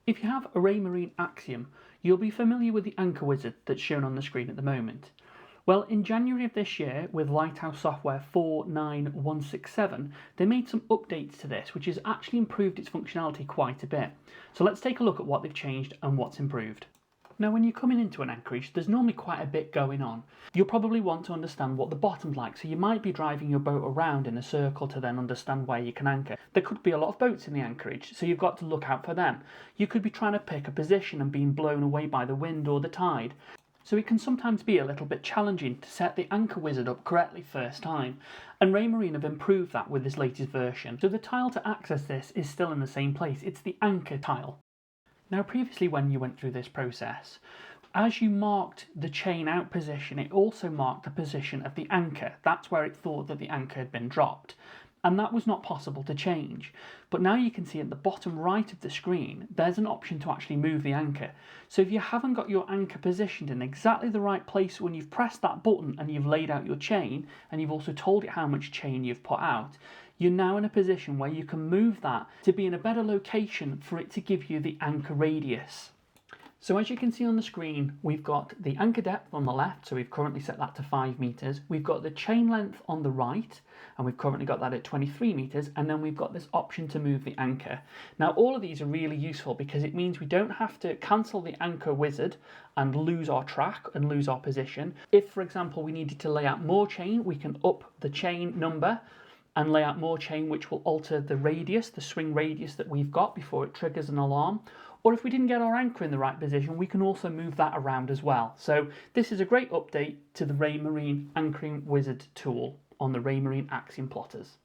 If you have a Raymarine Axiom, you'll be familiar with the Anchor Wizard that's shown on the screen at the moment. Well, in January of this year, with Lighthouse software 49167, they made some updates to this, which has actually improved its functionality quite a bit. So let's take a look at what they've changed and what's improved. Now, when you're coming into an anchorage, there's normally quite a bit going on. You'll probably want to understand what the bottom's like, so you might be driving your boat around in a circle to then understand where you can anchor. There could be a lot of boats in the anchorage, so you've got to look out for them. You could be trying to pick a position and being blown away by the wind or the tide. So it can sometimes be a little bit challenging to set the Anchor Wizard up correctly first time, and Raymarine have improved that with this latest version. So the tile to access this is still in the same place, it's the anchor tile. Now previously when you went through this process, as you marked the chain out position, it also marked the position of the anchor. That's where it thought that the anchor had been dropped. And that was not possible to change. But now you can see at the bottom right of the screen, there's an option to actually move the anchor. So if you haven't got your anchor positioned in exactly the right place when you've pressed that button and you've laid out your chain, and you've also told it how much chain you've put out, you're now in a position where you can move that to be in a better location for it to give you the anchor radius. So as you can see on the screen, we've got the anchor depth on the left, so we've currently set that to 5 meters. We've got the chain length on the right, and we've currently got that at 23 meters, and then we've got this option to move the anchor. Now all of these are really useful because it means we don't have to cancel the Anchor Wizard and lose our track and lose our position. If, for example, we needed to lay out more chain, we can up the chain number and lay out more chain, which will alter the radius, the swing radius that we've got before it triggers an alarm. Or if we didn't get our anchor in the right position, we can also move that around as well. So this is a great update to the Raymarine Anchoring Wizard tool on the Raymarine Axiom plotters.